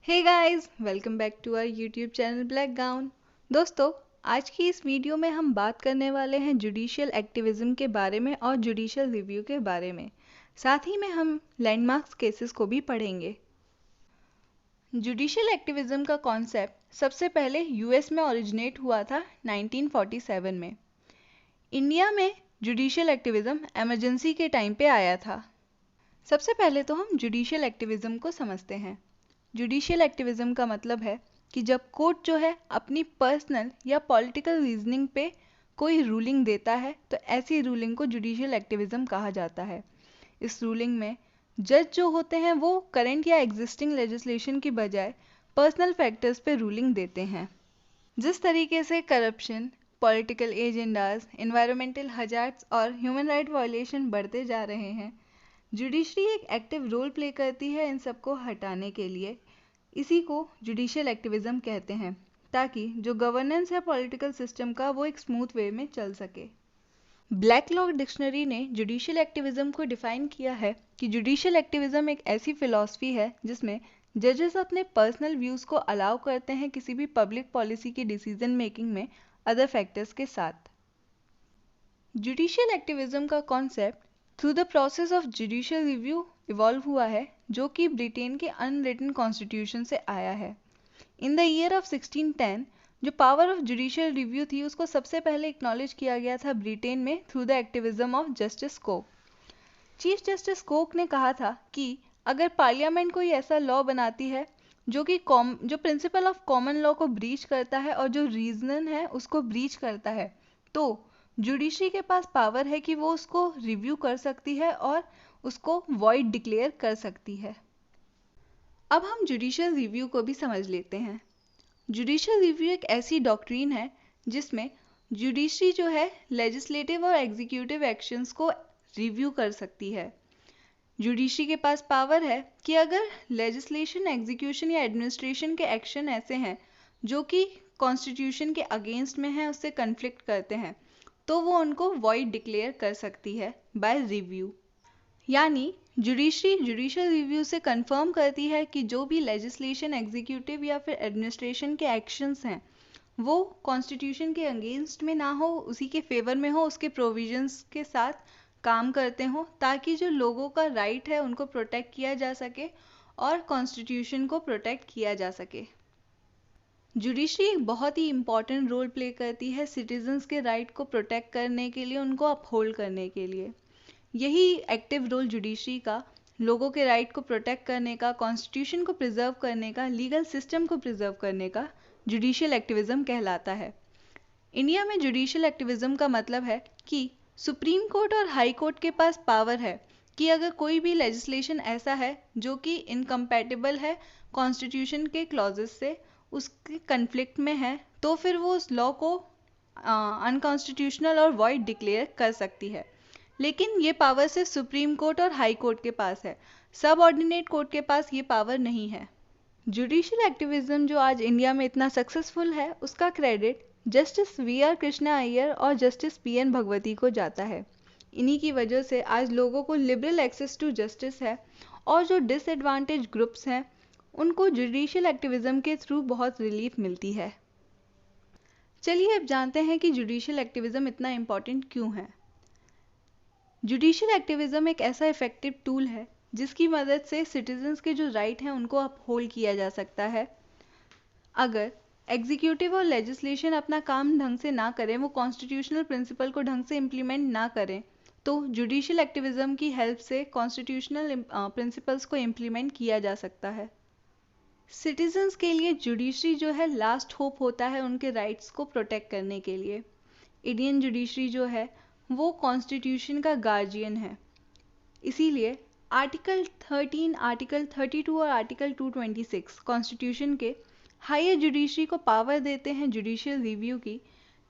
Hey guys, welcome back to our YouTube channel black gown. दोस्तों, आज की इस वीडियो में हम बात करने वाले हैं जुडिशियल एक्टिविज्म के बारे में और जुडिशियल रिव्यू के बारे में। साथ ही में हम लैंडमार्क्स केसेस को भी पढ़ेंगे। जुडिशियल एक्टिविज्म का कॉन्सेप्ट सबसे पहले यूएस में ओरिजिनेट हुआ था 1947 में। इंडिया में जुडिशियल एक्टिविज्म एमरजेंसी के टाइम पे आया था। सबसे पहले तो हम जुडिशियल एक्टिविज्म को समझते हैं। जुडिशियल एक्टिविज्म का मतलब है कि जब कोर्ट जो है अपनी पर्सनल या पॉलिटिकल रीजनिंग पे कोई रूलिंग देता है तो ऐसी रूलिंग को जुडिशियल एक्टिविज्म कहा जाता है। इस रूलिंग में जज जो होते हैं वो करंट या एग्जिस्टिंग लेजिस्लेशन की बजाय पर्सनल फैक्टर्स पे रूलिंग देते हैं। जिस तरीके से corruption, political agendas, environmental hazards और ह्यूमन राइट वायलेशन बढ़ते जा रहे हैं, जुडिशरी एक एक्टिव रोल प्ले करती है इन सबको हटाने के लिए। इसी को जुडिशियल एक्टिविज्म कहते हैं, ताकि जो गवर्नेंस है पॉलिटिकल सिस्टम का वो एक स्मूथ वे में चल सके। ब्लैक लॉ डिक्शनरी ने जुडिशियल एक्टिविज्म को डिफाइन किया है कि जुडिशियल एक्टिविज्म एक ऐसी फिलॉसफी है जिसमें जजेस अपने पर्सनल व्यूज को अलाउ करते हैं किसी भी पब्लिक पॉलिसी की डिसीजन मेकिंग में अदर फैक्टर्स के साथ। जुडिशियल एक्टिविज्म का concept through the process of judicial review evolve हुआ है, जो कि ब्रिटेन के अनरिटन कॉन्स्टिट्यूशन से आया है। इन द ईयर ऑफ 1610 जो पावर ऑफ जुडिशियल रिव्यू थी उसको सबसे पहले एक्नॉलेज किया गया था ब्रिटेन में through the activism of justice Coke. Chief justice Coke ने कहा था कि अगर पार्लियामेंट कोई ऐसा लॉ बनाती है जो जो प्रिंसिपल ऑफ कॉमन लॉ को ब्रीच करता है और जो रीजन है उसको ब्रीच करता है, तो जुडिशरी के पास पावर है कि वो उसको रिव्यू कर सकती है और उसको वॉइड डिक्लेयर कर सकती है। अब हम जुडिशियल रिव्यू को भी समझ लेते हैं। जुडिशियल रिव्यू एक ऐसी डॉक्ट्रीन है जिसमें जुडिशरी जो है लेजिस्लेटिव और एग्जीक्यूटिव एक्शंस को रिव्यू कर सकती है। जुडिशरी के पास पावर है कि अगर लेजिस्लेशन, एग्जीक्यूशन या एडमिनिस्ट्रेशन के एक्शन ऐसे हैं जो कि कॉन्स्टिट्यूशन के अगेंस्ट में हैं, उससे कन्फ्लिक्ट करते हैं, तो वो उनको वॉइड डिक्लेयर कर सकती है बाय रिव्यू। यानी जुडिशरी जुडिशियल रिव्यू से कंफर्म करती है कि जो भी लेजिस्लेशन, एग्जीक्यूटिव या फिर एडमिनिस्ट्रेशन के एक्शंस हैं वो कॉन्स्टिट्यूशन के अगेंस्ट में ना हो, उसी के फेवर में हो, उसके प्रोविजंस के साथ काम करते हो, ताकि जो लोगों का राइट है उनको प्रोटेक्ट किया जा सके और कॉन्स्टिट्यूशन को प्रोटेक्ट किया जा सके। जुडिशरी एक बहुत ही इम्पॉर्टेंट रोल प्ले करती है सिटीजन्स के राइट को प्रोटेक्ट करने के लिए, उनको अपहोल्ड करने के लिए। यही एक्टिव रोल जुडिशरी का लोगों के राइट को प्रोटेक्ट करने का, कॉन्स्टिट्यूशन को प्रिजर्व करने का, लीगल सिस्टम को प्रिजर्व करने का जुडिशियल एक्टिविज्म कहलाता है। इंडिया में जुडिशियल एक्टिविज्म का मतलब है कि सुप्रीम कोर्ट और हाई कोर्ट के पास पावर है कि अगर कोई भी लेजिस्लेशन ऐसा है जो कि इनकम्पैटिबल है कॉन्स्टिट्यूशन के क्लॉजेस से, उसके कन्फ्लिक्ट में है, तो फिर वो उस लॉ को अनकॉन्स्टिट्यूशनल और वॉइड डिक्लेयर कर सकती है। लेकिन ये पावर सिर्फ सुप्रीम कोर्ट और हाई कोर्ट के पास है, सब ऑर्डिनेट कोर्ट के पास ये पावर नहीं है। जुडिशियल एक्टिविज्म जो आज इंडिया में इतना सक्सेसफुल है उसका credit justice VR. Krishna Iyer और जस्टिस पी.एन. भगवती को जाता है। इन्हीं की वजह से आज लोगों को लिबरल एक्सेस टू जस्टिस है और जो डिसएडवांटेज ग्रुप्स हैं उनको जुडिशियल एक्टिविज्म के थ्रू बहुत रिलीफ मिलती है। चलिए अब जानते हैं कि जुडिशियल एक्टिविज्म इतना इम्पोर्टेंट क्यों है। जुडिशियल एक्टिविज्म एक ऐसा इफेक्टिव टूल है जिसकी मदद से सिटीजन्स के जो राइट हैं उनको अपहोल्ड किया जा सकता है। अगर एग्जीक्यूटिव और लेजिस्लेशन अपना काम ढंग से ना करें, वो कॉन्स्टिट्यूशनल प्रिंसिपल को ढंग से इम्प्लीमेंट ना करें, तो जुडिशियल एक्टिविज्म की हेल्प से कॉन्स्टिट्यूशनल प्रिंसिपल्स को इम्प्लीमेंट किया जा सकता है। सिटीजन्स के लिए जुडिशरी जो है लास्ट होप होता है उनके राइट्स को प्रोटेक्ट करने के लिए। इंडियन जुडिशरी जो है वो कॉन्स्टिट्यूशन का गार्जियन है। इसीलिए आर्टिकल 13, आर्टिकल 32 और आर्टिकल 226 कॉन्स्टिट्यूशन के हायर जुडिशरी को पावर देते हैं जुडिशियल रिव्यू की,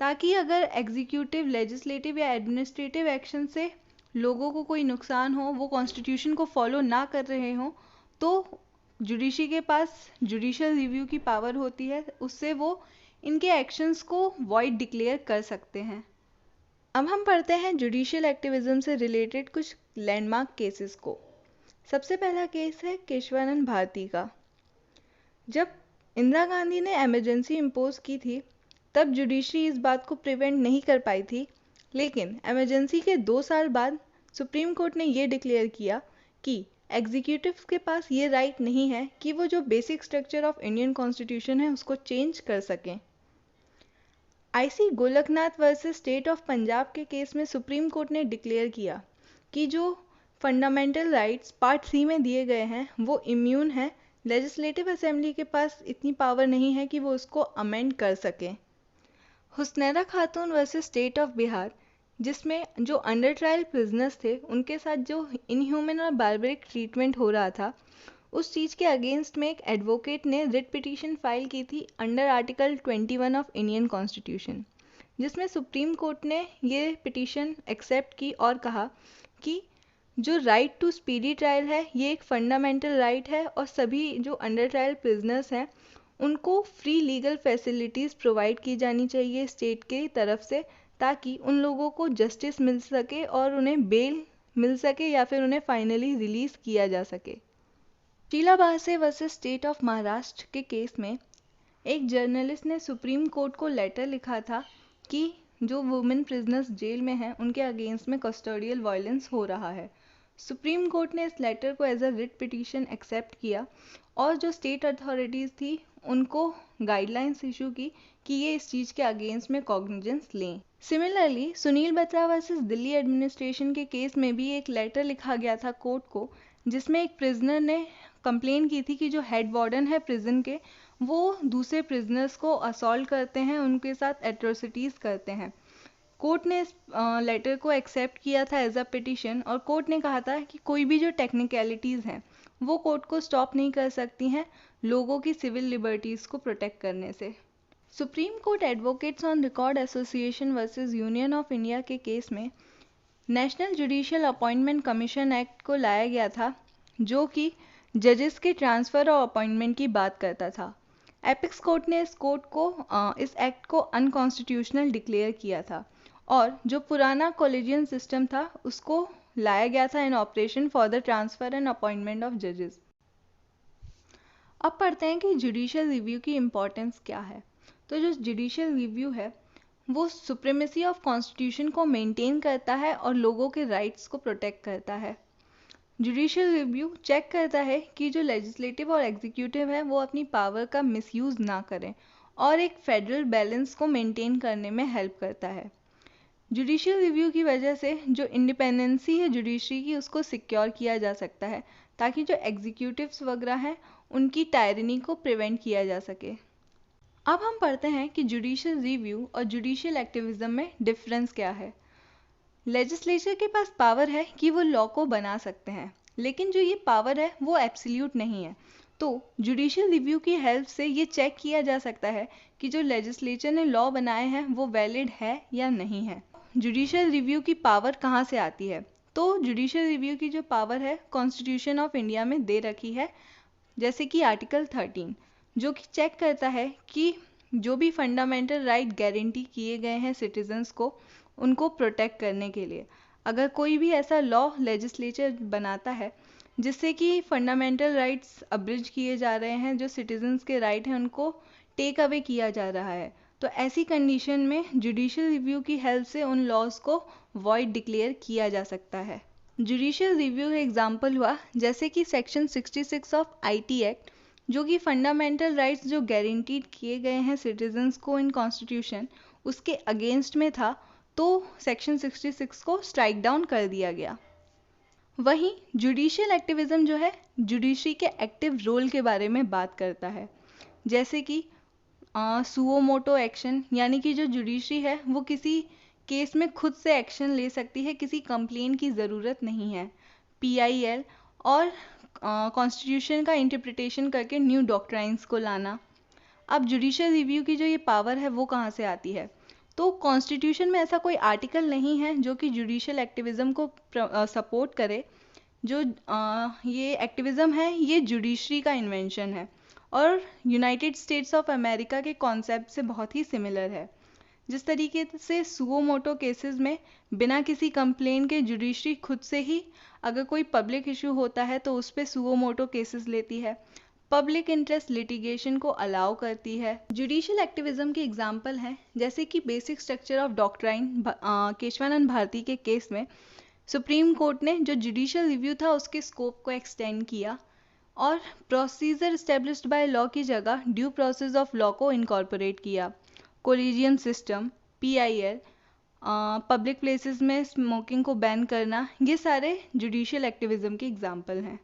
ताकि अगर एग्जीक्यूटिव, लेजिस्लेटिव या एडमिनिस्ट्रेटिव एक्शन से लोगों को कोई नुकसान हो, वो कॉन्स्टिट्यूशन को फॉलो ना कर रहे हो, तो जुडिशरी के पास जुडिशियल रिव्यू की पावर होती है, उससे वो इनके एक्शंस को वॉइड डिक्लेयर कर सकते हैं। अब हम पढ़ते हैं जुडिशियल एक्टिविज्म से रिलेटेड कुछ लैंडमार्क केसेस को। सबसे पहला केस है केशवानंद भारती का। जब इंदिरा गांधी ने इमरजेंसी इम्पोज की थी तब जुडिशरी इस बात को प्रिवेंट नहीं कर पाई थी, लेकिन इमरजेंसी के 2 साल बाद सुप्रीम कोर्ट ने ये डिक्लेयर किया कि एग्जीक्यूटिव के पास ये राइट नहीं है कि वो जो basic structure of Indian constitution है उसको चेंज कर सकें। IC Golaknath versus state of Punjab के केस में सुप्रीम कोर्ट ने डिक्लेयर किया कि जो फंडामेंटल राइट्स पार्ट 3 में दिए गए हैं वो इम्यून है, लेजिस्लेटिव असेंबली के पास इतनी पावर नहीं है कि वो उसको अमेंड कर सके। हुस्नैरा खातून वर्सेस स्टेट ऑफ बिहार, जिसमें जो अंडर ट्रायल प्रिजनर्स थे उनके साथ जो इनह्यूमन और बार्बरिक ट्रीटमेंट हो रहा था, उस चीज़ के अगेंस्ट में एक एडवोकेट ने रिट पिटीशन फाइल की थी under article 21 of Indian constitution, जिसमें सुप्रीम कोर्ट ने ये पिटीशन एक्सेप्ट की और कहा कि जो राइट टू स्पीडी ट्रायल है ये एक फंडामेंटल राइट है और सभी जो अंडर ट्रायल प्रिजनर्स हैं उनको फ्री लीगल फैसिलिटीज़ प्रोवाइड की जानी चाहिए स्टेट की तरफ से, ताकि उन लोगों को जस्टिस मिल सके और उन्हें बेल मिल सके या फिर उन्हें फाइनली रिलीज़ किया जा सके। शीला बासे वर्सेस स्टेट ऑफ महाराष्ट्र के केस में एक जर्नलिस्ट ने सुप्रीम कोर्ट को लेटर लिखा था कि जो वुमेन प्रिजनर्स जेल में हैं उनके अगेंस्ट में कस्टोडियल वायलेंस हो रहा है। सुप्रीम कोर्ट ने इस लेटर को as a writ petition accept किया और जो स्टेट अथॉरिटीज़ थी उनको गाइडलाइंस इशू की कि ये इस चीज़ के अगेंस्ट में कॉग्निजेंस लें। Similarly Sunil Batra versus Delhi administration के केस में भी एक लेटर लिखा गया था कोर्ट को, जिसमें एक प्रिजनर ने कंप्लेन की थी कि जो हेड वार्डन है प्रिजन के वो दूसरे प्रिजनर्स को असॉल्ट करते हैं, उनके साथ एट्रोसिटीज़ करते हैं। कोर्ट ने इस लेटर को एक्सेप्ट किया था एज अ पिटिशन और कोर्ट ने कहा था कि कोई भी जो टेक्निकलिटीज़ हैं वो कोर्ट को स्टॉप नहीं कर सकती हैं लोगों की सिविल लिबर्टीज़ को प्रोटेक्ट करने से। Supreme court advocates on record association versus union of India के केस में national judicial appointment commission act को लाया गया था, जो कि जजेस के ट्रांसफ़र और अपॉइंटमेंट की बात करता था। एपिक्स कोर्ट ने इस एक्ट को अनकॉन्स्टिट्यूशनल डिक्लेयर किया था और जो पुराना कॉलेजियन सिस्टम था उसको लाया गया था इन operation for the transfer and appointment of जजेस। अब पढ़ते हैं कि जुडिशियल रिव्यू की इम्पोर्टेंस क्या है। तो जो जुडिशियल रिव्यू है वो सुप्रीमेसी ऑफ कॉन्स्टिट्यूशन को मेंटेन करता है और लोगों के राइट्स को प्रोटेक्ट करता है। जुडिशियल रिव्यू चेक करता है कि जो लेजिस्लेटिव और एग्जीक्यूटिव है वो अपनी पावर का मिसयूज़ ना करें और एक फेडरल बैलेंस को मेंटेन करने में हेल्प करता है। जुडिशियल रिव्यू की वजह से जो इंडिपेंडेंसी है जुडिशरी की उसको सिक्योर किया जा सकता है, ताकि जो एग्जीक्यूटिव्स वगैरह हैं उनकी टायरनी को प्रिवेंट किया जा सके। अब हम पढ़ते हैं कि जुडिशियल रिव्यू और जुडिशियल एक्टिविज्म में डिफरेंस क्या है। लेजिस्लेचर के पास पावर है कि वो लॉ को बना सकते हैं, लेकिन जो ये पावर है वो एब्सोल्यूट नहीं है। तो जुडिशियल रिव्यू की हेल्प से ये चेक किया जा सकता है कि जो लेजिस्लेचर ने लॉ बनाए हैं वो वैलिड है या नहीं है। जुडिशियल रिव्यू की पावर कहाँ से आती है? तो जुडिशियल रिव्यू की जो पावर है कॉन्स्टिट्यूशन ऑफ इंडिया में दे रखी है, जैसे कि आर्टिकल 13, जो कि चेक करता है कि जो भी फंडामेंटल राइट गारंटी किए गए हैं सिटीजन्स को उनको प्रोटेक्ट करने के लिए, अगर कोई भी ऐसा लॉ लेजिस्लेचर बनाता है जिससे कि फंडामेंटल राइट्स अब्रिज किए जा रहे हैं, जो सिटीजन्स के राइट हैं उनको टेक अवे किया जा रहा है, तो ऐसी कंडीशन में जुडिशियल रिव्यू की हेल्प से उन लॉज को वॉइड डिक्लेयर किया जा सकता है। जुडिशियल रिव्यू का एग्जाम्पल हुआ जैसे कि सेक्शन 66 ऑफ आईटी एक्ट, जो कि फंडामेंटल राइट्स जो गारंटीड किए गए हैं सिटीजन्स को इन कॉन्स्टिट्यूशन उसके अगेंस्ट में था, तो सेक्शन 66 को स्ट्राइक डाउन कर दिया गया। वहीं जुडिशियल एक्टिविज्म जो है जुडिशरी के एक्टिव रोल के बारे में बात करता है, जैसे कि सुओ मोटो एक्शन, यानी कि जो जुडिशरी है वो किसी केस में खुद से एक्शन ले सकती है, किसी कंप्लेन की ज़रूरत नहीं है। PIL और कॉन्स्टिट्यूशन का इंटरप्रिटेशन करके न्यू डॉक्ट्राइंस को लाना। अब जुडिशियल रिव्यू की जो ये पावर है वो कहाँ से आती है? तो कॉन्स्टिट्यूशन में ऐसा कोई आर्टिकल नहीं है जो कि जुडिशियल एक्टिविज्म को सपोर्ट करे। जो ये एक्टिविज्म है ये जुडिशरी का इन्वेंशन है और यूनाइटेड स्टेट्स ऑफ अमेरिका के कॉन्सेप्ट से बहुत ही सिमिलर है। जिस तरीके से सुओ मोटो केसेस में बिना किसी कंप्लेन के जुडिशरी खुद से ही अगर कोई पब्लिक इशू होता है तो उस पर सुओ मोटो केसेस लेती है। पब्लिक इंटरेस्ट लिटिगेशन को अलाउ करती है। जुडिशियल एक्टिविज्म के एग्जाम्पल हैं जैसे कि basic structure of doctrine Kesavananda Bharati के केस में सुप्रीम कोर्ट ने जो जुडिशियल रिव्यू था उसके स्कोप को एक्सटेंड किया और प्रोसीजर इस्टेब्लिश्ड बाय लॉ की जगह ड्यू प्रोसेस ऑफ लॉ को इनकॉर्पोरेट किया। Collegium system, PIL, public places में स्मोकिंग को बैन करना, ये सारे जुडिशियल एक्टिविज्म के एग्जाम्पल हैं।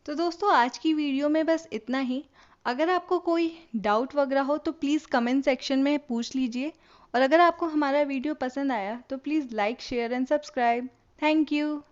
तो दोस्तों आज की वीडियो में बस इतना ही। अगर आपको कोई डाउट वगैरह हो तो प्लीज़ कमेंट सेक्शन में पूछ लीजिए और अगर आपको हमारा वीडियो पसंद आया तो please like, share and subscribe. Thank you.